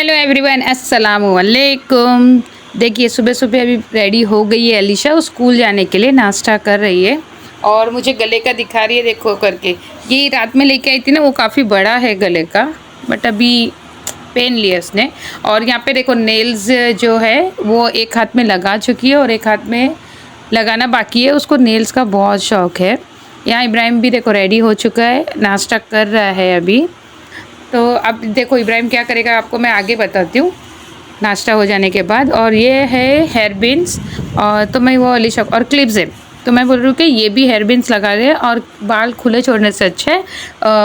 Hello everyone, अस्सलाम वालेकुम। देखिए सुबह सुबह अभी रेडी हो गई है अलीशा, वो स्कूल जाने के लिए नाश्ता कर रही है और मुझे गले का दिखा रही है, देखो करके। ये रात में लेके आई थी ना, वो काफ़ी बड़ा है गले का, बट अभी पहन लिया उसने। और यहाँ पे देखो नेल्स जो है वो एक हाथ में लगा चुकी है और एक हाथ में लगाना बाकी है। उसको नेल्स का बहुत शौक़ है। यहाँ इब्राहिम भी देखो रेडी हो चुका है, नाश्ता कर रहा है अभी। तो अब देखो इब्राहिम क्या करेगा आपको मैं आगे बताती हूँ नाश्ता हो जाने के बाद। और ये है हेयर बिन्स, और तो मैं वो अलीशा और क्लिप्स है, तो मैं बोल रही हूँ कि ये भी हेयर बिन्स लगा रहे हैं। और बाल खुले छोड़ने से अच्छा है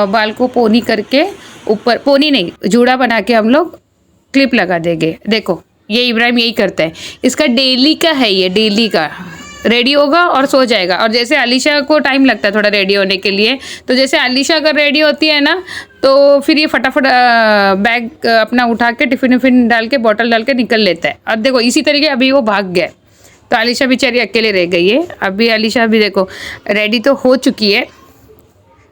बाल को पोनी करके, ऊपर पोनी नहीं जूड़ा बना के हम लोग क्लिप लगा देंगे। देखो ये इब्राहिम यही करता है, इसका डेली का है, ये डेली का रेडी होगा और सो जाएगा। और जैसे अलीशा को टाइम लगता है थोड़ा रेडी होने के लिए, तो जैसे अलीशा अगर रेडी होती है ना तो फिर ये फटाफट बैग अपना उठा के टिफ़िन विफ़िन डाल के बॉटल डाल के निकल लेता है। और देखो इसी तरीके अभी वो भाग गया, तो अलीशा बेचारी अकेले रह गई है। अभी अलीशा भी देखो रेडी तो हो चुकी है।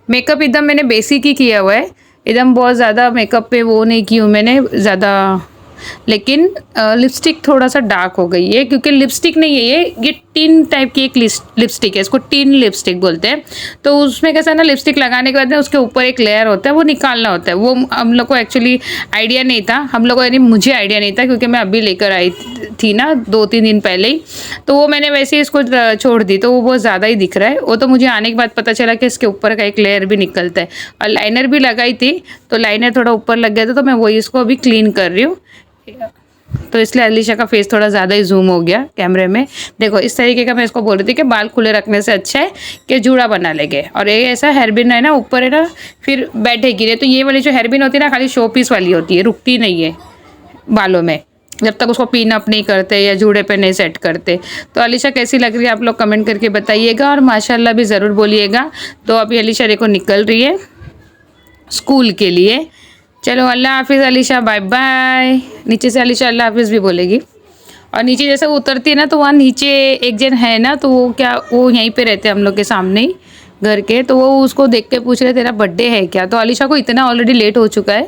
मेकअप एकदम मैंने बेसिक ही किया हुआ है, एकदम बहुत ज़्यादा मेकअप पे वो नहीं की हूँ मैंने ज़्यादा। लेकिन लिपस्टिक थोड़ा सा डार्क हो गई है, क्योंकि लिपस्टिक नहीं है ये टिन टाइप की एक लिपस्टिक है, इसको टिन लिपस्टिक बोलते हैं। तो उसमें कैसा ना, लिपस्टिक लगाने के बाद ना उसके ऊपर एक लेयर होता है, वो निकालना होता है। वो हम लोग को एक्चुअली आइडिया नहीं था, हम लोग को यानी मुझे आइडिया नहीं था, क्योंकि मैं अभी लेकर आई थी ना 2-3 दिन पहले ही। तो वो मैंने वैसे ही इसको छोड़ दी, तो वो बहुत ज़्यादा ही दिख रहा है। वो तो मुझे आने के बाद पता चला कि इसके ऊपर का एक लेयर भी निकलता है। और लाइनर भी लगाई थी, तो लाइनर थोड़ा ऊपर लग गया था, तो मैं वही इसको अभी क्लीन कर रही हूँ। तो इसलिए अलीशा का फेस थोड़ा ज़्यादा ही जूम हो गया कैमरे में। देखो इस तरीके का मैं इसको बोल रही थी कि बाल खुले रखने से अच्छा है कि जूड़ा बना लेंगे। और ये ऐसा हेयरबिन है ना ऊपर है ना, फिर बैठेगी नहीं। तो ये वाली जो हेयरबिन होती है ना, खाली शो पीस वाली होती है, रुकती नहीं है बालों में जब तक उसको पिन अप नहीं करते या जूड़े पे नहीं सेट करते। तो अलीशा कैसी लग रही है आप लोग कमेंट करके बताइएगा, और माशाल्लाह भी ज़रूर बोलिएगा। तो अभी अलीशा देखो निकल रही है स्कूल के लिए। चलो अल्लाह हाफिज़ अलीशा, बाय बाय। नीचे से अलीशा अल्लाह हाफिज़ भी बोलेगी। और नीचे जैसे वो उतरती है ना, तो वहाँ नीचे एक जन है ना, तो वो यहीं पे रहते हैं हम लोग के सामने ही घर के। तो वो उसको देख के पूछ रहे तेरा बर्थडे है क्या। तो अलीशा को इतना ऑलरेडी लेट हो चुका है,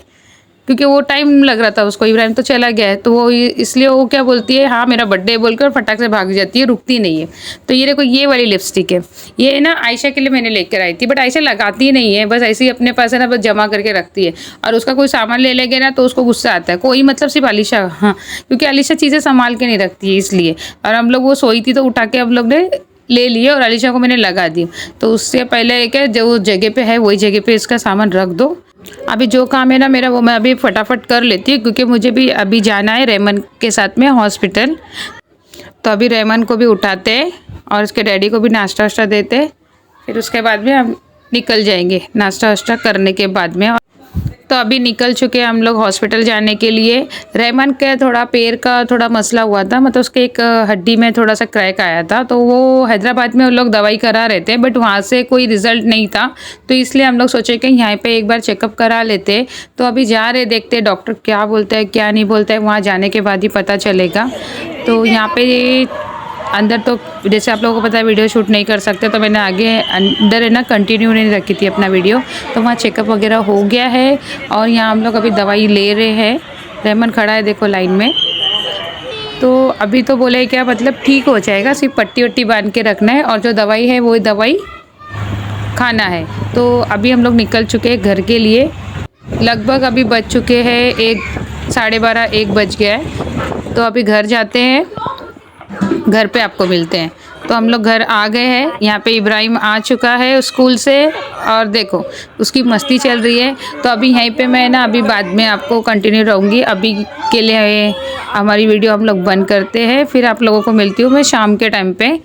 क्योंकि वो टाइम लग रहा था उसको, इब्राहिम तो चला गया है। तो वो इसलिए वो क्या बोलती है, हाँ मेरा बर्थडे बोलकर फटाक से भाग जाती है, रुकती नहीं है। तो ये देखो ये वाली लिपस्टिक है, ये ना आयशा के लिए मैंने लेकर आई थी, बट आयशा लगाती नहीं है, बस ऐसे ही अपने पास है ना, बस जमा करके रखती है। और उसका कोई सामान ले लेंगे ना तो उसको गुस्सा आता है, कोई मतलब सिर्फ अलीशा, हाँ क्योंकि अलीशा चीज़ें संभाल के नहीं रखती है इसलिए। और हम लोग वो सोई थी तो उठा के हम लोग ने ले लिए और अलीशा को मैंने लगा दी। तो उससे पहले क्या, जो जगह पे है वही जगह पे इसका सामान रख दो। अभी जो काम है ना मेरा, वो मैं अभी फटाफट कर लेती हूँ, क्योंकि मुझे भी अभी जाना है रेमन के साथ में हॉस्पिटल। तो अभी रेमन को भी उठाते हैं और उसके डैडी को भी नाश्ता वाश्ता देते, फिर उसके बाद में हम निकल जाएंगे नाश्ता वाश्ता करने के बाद में। तो अभी निकल चुके हैं हम लोग हॉस्पिटल जाने के लिए। रेमन का थोड़ा पैर का थोड़ा मसला हुआ था, मतलब उसके एक हड्डी में थोड़ा सा क्रैक आया था, तो वो हैदराबाद में वो लोग दवाई करा रहे थे, बट वहाँ से कोई रिज़ल्ट नहीं था। तो इसलिए हम लोग सोचे कि यहाँ पे एक बार चेकअप करा लेते। तो अभी जा रहे, देखते डॉक्टर क्या बोलता है क्या नहीं बोलता है, वहाँ जाने के बाद ही पता चलेगा। तो यहाँ पे अंदर तो जैसे आप लोगों को पता है वीडियो शूट नहीं कर सकते, तो मैंने आगे अंदर है ना कंटिन्यू नहीं रखी थी अपना वीडियो। तो वहाँ चेकअप वगैरह हो गया है और यहाँ हम लोग अभी दवाई ले रहे हैं। रेमन खड़ा है देखो लाइन में। तो अभी तो बोले क्या, मतलब ठीक हो जाएगा, सिर्फ पट्टी वट्टी बांध के रखना है और जो दवाई है वो दवाई खाना है। तो अभी हम लोग निकल चुके हैं घर के लिए। लगभग अभी बज चुके हैं 12:30-1 बज गया है। तो अभी घर जाते हैं, घर पे आपको मिलते हैं। तो हम लोग घर आ गए हैं। यहाँ पे इब्राहिम आ चुका है स्कूल से और देखो उसकी मस्ती चल रही है। तो अभी यहीं पे मैं ना अभी बाद में आपको कंटिन्यू रहूँगी। अभी के लिए हमारी वीडियो हम लोग बंद करते हैं, फिर आप लोगों को मिलती हूँ मैं शाम के टाइम पे,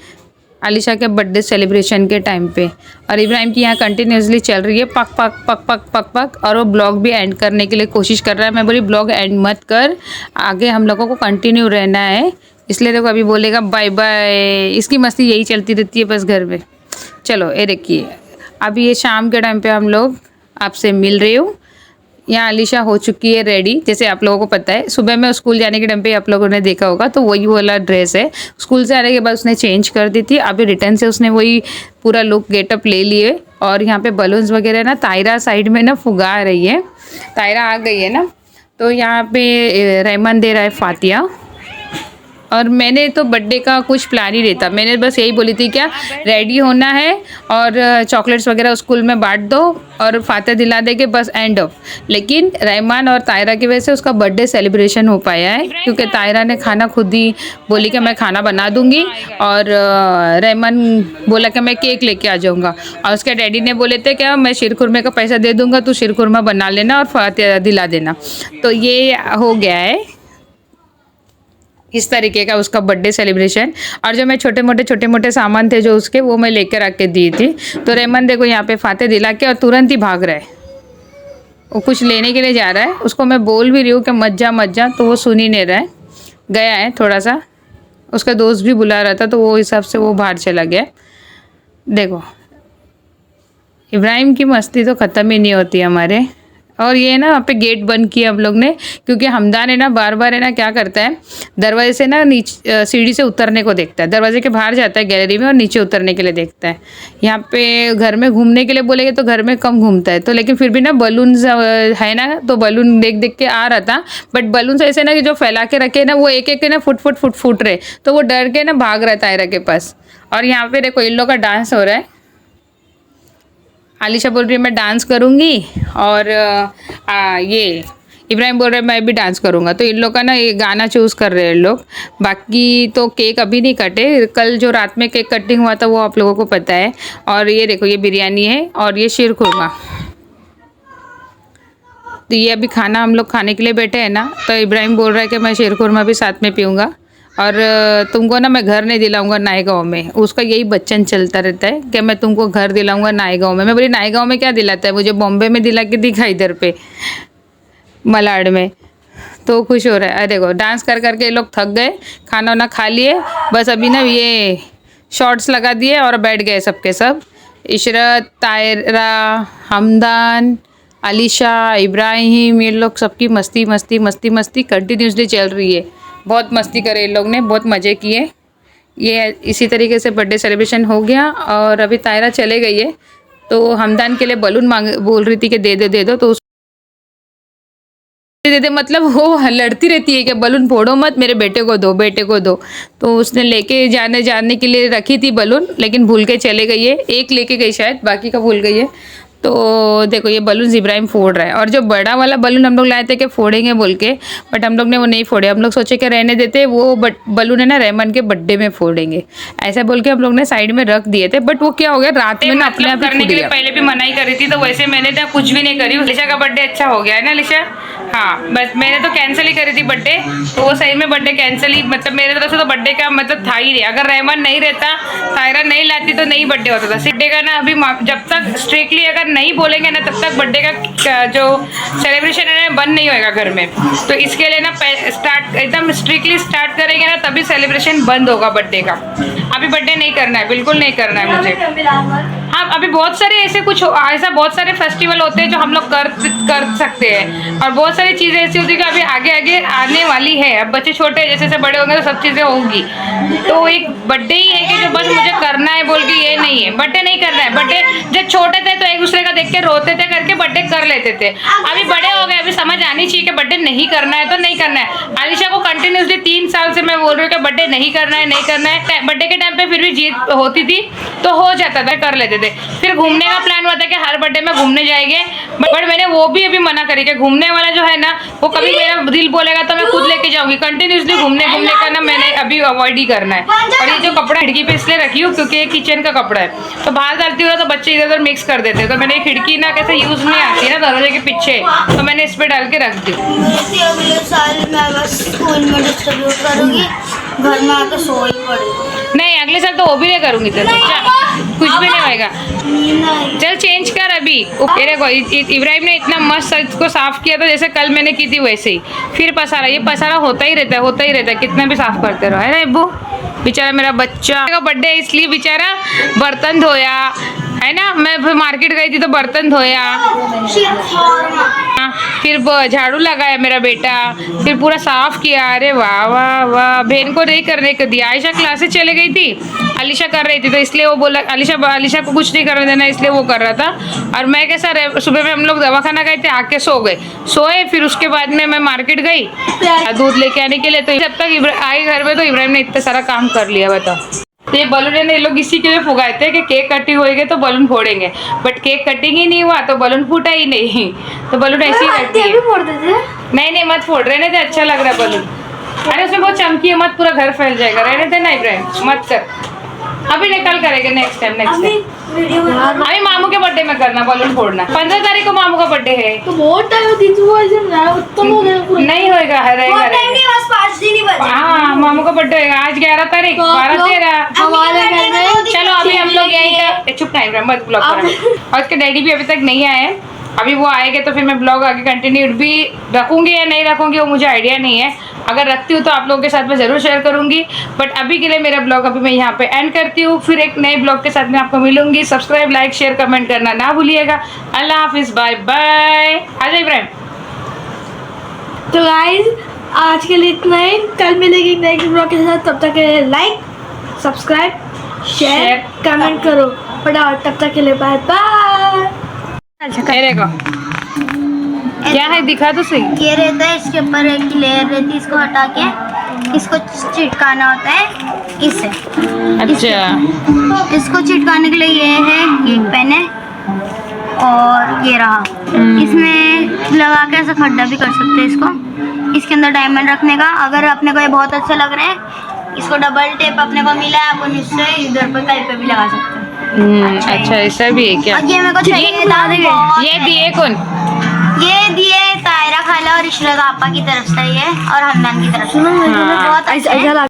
अलीशा के बर्थडे सेलिब्रेशन के टाइम पे। और इब्राहिम की यहाँ कंटिन्यूसली चल रही है पक पक पक पक पक पक, और वो ब्लॉग भी एंड करने के लिए कोशिश कर रहा है। मैं बोली ब्लॉग एंड मत कर, आगे हम लोगों को कंटिन्यू रहना है, इसलिए देखो अभी बोलेगा बाय बाय। इसकी मस्ती यही चलती रहती है बस घर में। चलो ये देखिए अभी ये शाम के टाइम पे हम लोग आपसे मिल रही हूँ। यहाँ अलीशा हो चुकी है रेडी, जैसे आप लोगों को पता है सुबह में स्कूल जाने के टाइम पे आप लोगों ने देखा होगा, तो वही वाला ड्रेस है। स्कूल से आने के बाद उसने चेंज कर दी थी, अभी रिटर्न से उसने वही पूरा लुक गेटअप ले लिए। और यहाँ पे बलून्स वगैरह ना तायरा साइड में ना फुगा रही है, तायरा आ गई है ना, तो यहाँ पे रहमान दे रहा है फातिया। और मैंने तो बर्थडे का कुछ प्लान ही नहीं था, मैंने बस यही बोली थी क्या रेडी होना है और चॉकलेट्स वगैरह स्कूल में बांट दो और फातिहा दिला देंगे, बस एंड ऑफ। लेकिन रहमान और तायरा की वजह से उसका बर्थडे सेलिब्रेशन हो पाया है, क्योंकि तायरा ने खाना खुद ही बोली कि मैं खाना बना दूंगी और रहमान बोला कि मैं केक लेके आ जाऊँगा। और उसके डैडी ने बोले थे क्या मैं शीरखुरमे का पैसा दे दूँगा, तू शीरखुरमा बना लेना और फातिहा दिला देना। तो ये हो गया है इस तरीके का उसका बर्थडे सेलिब्रेशन। और जो मैं छोटे मोटे सामान थे जो उसके, वो मैं लेकर रख के दी थी। तो रहमान देखो यहाँ पे फातिहा दिला के और तुरंत ही भाग रहा है, वो कुछ लेने के लिए जा रहा है। उसको मैं बोल भी रही हूँ कि मत जा, तो वो सुन ही नहीं रहा है, गया है थोड़ा सा, उसका दोस्त भी बुला रहा था तो वो हिसाब से वो बाहर चला गया। देखो इब्राहिम की मस्ती तो ख़त्म ही नहीं होती हमारे। और ये ना वहाँ पे गेट बंद किया हम लोग ने, क्योंकि हमदान है ना बार बार है ना क्या करता है, दरवाजे से ना नीचे सीढ़ी से उतरने को देखता है, दरवाजे के बाहर जाता है गैलरी में और नीचे उतरने के लिए देखता है। यहाँ पे घर में घूमने के लिए बोलेंगे तो घर में कम घूमता है, तो लेकिन फिर भी ना बलून है ना, तो बलून देख देख के आ रहा था। बट बलून ऐसे ना कि जो फैला के रखे ना वो एक एक ना फुट रहे, तो वो डर के ना भाग रहा है तायरा के पास। और यहाँ पे देखो इन लोग का डांस हो रहा है। आलिशा बोल रही है मैं डांस करूँगी और ये इब्राहिम बोल रहे हैं मैं भी डांस करूँगा। तो इन लोग का ना ये गाना चूज़ कर रहे हैं लोग। बाकी तो केक अभी नहीं कटे, कल जो रात में केक कटिंग हुआ था वो आप लोगों को पता है। और ये देखो ये बिरयानी है और ये शीरखुरमा। तो ये अभी खाना हम लोग खाने के लिए बैठे हैं ना, तो इब्राहिम बोल रहा है कि मैं शीरखुरमा भी साथ में पीऊँगा और तुमको ना मैं घर नहीं दिलाऊंगा नायगांव में। उसका यही बच्चन चलता रहता है कि मैं तुमको घर दिलाऊंगा नायगांव में। मैं बोली नायगांव में क्या दिलाता है, मुझे बॉम्बे में दिला के दिखा इधर पे मलाड में। तो खुश हो रहा है। अरे देखो डांस कर करके ये लोग थक गए, खाना वाना खा लिए, बस अभी ना ये शॉर्ट्स लगा दिए और बैठ गए सबके सब। इशरत, तायरा, हमदान, आलिशा, इब्राहिम, ये लोग सबकी मस्ती मस्ती मस्ती मस्ती कंटिन्यूसली चल रही है। बहुत मस्ती करे इन लोग ने, बहुत मज़े किए। ये इसी तरीके से बर्थडे सेलिब्रेशन हो गया। और अभी तायरा चले गई है, तो हमदान के लिए बलून बोल रही थी कि दे दो, तो दे दे, मतलब वो लड़ती रहती है कि बलून फोड़ो मत, मेरे बेटे को दो। तो उसने लेके जाने के लिए रखी थी बलून, लेकिन भूल के चले गई है। एक लेके गई शायद, बाकी का भूल गई है। तो देखो ये बलून इब्राहिम फोड़ रहा है। और जो बड़ा वाला बलून हम लोग लाए थे कि फोड़ेंगे बोल के, बट हम लोग ने वो नहीं फोड़े। हम लोग सोचे कि रहने देते, वो बलून है ना रहमान के बर्थडे में फोड़ेंगे, ऐसा बोल के हम लोग ने साइड में रख दिए थे। बट वो क्या हो गया रात में ना अपने आप करने के लिए पहले भी मनाही करी थी, तो वैसे मैंने तो कुछ भी नहीं करी। लिशा का बर्थडे अच्छा हो गया है ना लिशा? हाँ, बस मैंने तो कैंसिल ही करी थी बर्थडे, तो वो सही में बर्थडे कैंसिल ही, मतलब मेरे तरफ से तो बर्थडे का मतलब था ही नहीं। अगर रहमान नहीं रहता, तायरा नहीं लाती, तो नहीं बर्थडे होता था। बर्थडे का ना अभी जब तक स्ट्रिक्टली अगर नहीं बोलेंगे ना, तब तक बर्थडे का जो सेलिब्रेशन है ना बंद नहीं होएगा घर में। तो इसके लिए ना स्टार्ट एकदम स्ट्रिक्टली स्टार्ट करेंगे ना, तभी सेलिब्रेशन बंद होगा बर्थडे का। अभी बर्थडे नहीं करना है, बिल्कुल नहीं करना है मुझे। हाँ, अभी बहुत सारे ऐसा बहुत सारे फेस्टिवल होते हैं जो हम लोग कर सकते हैं, और बहुत सारी चीज़ें ऐसी होती है कि अभी आगे आने वाली है। अब बच्चे छोटे जैसे जैसे बड़े होंगे तो सब चीज़ें होंगी। तो एक बर्थडे ही है कि जो बस मुझे करना है बोल के ये नहीं है, बर्थडे नहीं करना है। बर्थडे जब छोटे थे तो एक दूसरे का देख के रोते थे करके बर्थडे कर लेते थे। अभी बड़े हो गए, अभी समझ आनी चाहिए कि बर्थडे नहीं करना है तो नहीं करना है। आलिशा को कंटिन्यूसली 3 साल से मैं बोल रही हूँ कि बर्थडे नहीं करना है, नहीं करना है। बर्थडे के टाइम पे फिर भी जीत होती थी तो हो जाता था, कर लेते थे। फिर घूमने का प्लान हुआ था कि हर बर्थडे में घूमने जाएंगे, बट मैंने वो भी अभी मना करी कि घूमने वाला जो है ना, वो कभी मेरा दिल बोलेगा तो मैं खुद लेके जाऊंगी। कंटिन्यूसली घूमने का ना मैंने अभी अवॉइड ही करना है। और ये जो कपड़ा खिड़की पे इसलिए रखी हूँ क्योंकि ये किचन का कपड़ा है, तो बाहर डालती हूँ तो बच्चे इधर उधर मिक्स कर देते हैं। तो मैंने खिड़की ना कैसे यूज नहीं आती है ना दरवाजे के पीछे, तो मैंने इस पे डाल के रख दी। अगले साल मैं बस स्कूल में डिस्ट्रीब्यूट करूंगी, घर में आकर सो ही पड़ेगी। नहीं, अगले साल तो वो भी नहीं करूंगी, तो कुछ भी नहीं होएगा। चल चेंज कर अभी। ये देखो इब्राहिम ने इतना मस्त इसको साफ किया था जैसे कल मैंने की थी वैसे ही। फिर पसारा, ये पसारा होता ही रहता है, कितना भी साफ करते रहो, है ना अब्बू? बेचारा मेरा बच्चा का बर्थडे इसलिए बेचारा बर्तन धोया, है ना। मैं फिर मार्केट गई थी तो बर्तन धोया, हाँ, फिर झाड़ू लगाया मेरा बेटा, फिर पूरा साफ किया। अरे वाह वाह वाह। बहन को नहीं करने को दिया। आयशा क्लासेस चले गई थी, अलीशा कर रही थी तो इसलिए वो बोला, अलीशा को कुछ नहीं करने देना इसलिए वो कर रहा था। और मैं कैसा सुबह में हम लोग दवाखाना गए थे, आके सोए। फिर उसके बाद में मैं मार्केट गई दूध लेके आने के लिए। तो जब तक आई घर में तो इब्राहिम ने इतना सारा काम कर लिया, बताओ। तो ये बलून है ना, ये लोग इसी के लिए फुगाए थे कि केक कटिंग होएगी तो बलून फोड़ेंगे, बट केक कटिंग ही नहीं हुआ तो बलून फूटा ही नहीं। तो बलून ऐसे ही रख दिए। नहीं मत फोड़, रहने दे, अच्छा लग रहा है बलून। अरे उसमें बहुत चमकी है, मत पूरा घर फैल जाएगा, रहने दे ना इब्राहिम, मत कर। अभी निकल करेंगे नेक्स्ट टाइम। अभी मामू के बर्थडे में करना बलून फोड़ना। 15 तारीख को मामू का बर्थडे है तो बहुत टाइम नहीं होएगा, बस 5 दिन ही बचे। हाँ मामू का बर्थडे होगा आज 11 तारीख, 12 13। हमारे घर में चलो अभी हम लोग यहीं का चुप नहीं रहे, मत ब्लॉग करो। और उसके डैडी भी अभी तक नहीं आए, अभी वो आएंगे तो फिर मैं ब्लॉग आगे कंटिन्यू भी रखूंगी या नहीं रखूंगी वो मुझे आइडिया नहीं है। अगर रखती हूँ तो आप लोगों के साथ मैं ज़रूर शेयर करूंगी, बट अभी के लिए मेरा ब्लॉग अभी मैं यहाँ पे एंड करती हूँ। फिर एक नए ब्लॉग के साथ मैं आपको मिलूंगी। सब्सक्राइब, लाइक, शेयर, कमेंट करना ना भूलिएगा। अल्लाह हाफिज़, बाय बाय। आ जाए इब्राहिम। तो गाइस आज के लिए इतना ही, कल मिलेगी नेक्स्ट ब्लॉग के साथ। तब तक के लिए लाइक, सब्सक्राइब, शेयर, कमेंट करो फटाफट। तब तक के लिए बाय बाय। मेरे को क्या है दिखा तो सही। ये रहता है, इसके ऊपर एक लेयर रहती है, इसको हटा के इसको चिटकाना होता है इससे। अच्छा, इसको चिटकाने के लिए ये है एक पेन है और ये रहा। इसमें लगा के ऐसा खड्डा भी कर सकते हैं इसको, इसके अंदर डायमंड रखने का। अगर अपने को ये बहुत अच्छे लग रहे हैं, इसको डबल टेप अपने को मिला है, अपन इससे इधर पर कहीं पे भी लगा सकते हैं। अच्छा ऐसा भी है क्या। और ये मेरे को चाहिए था, ये दिए कौन? ये दिए तायरा खाला और इशरत आपा की तरफ से ये, और हन्नान की तरफ से। हाँ। बहुत अच्छा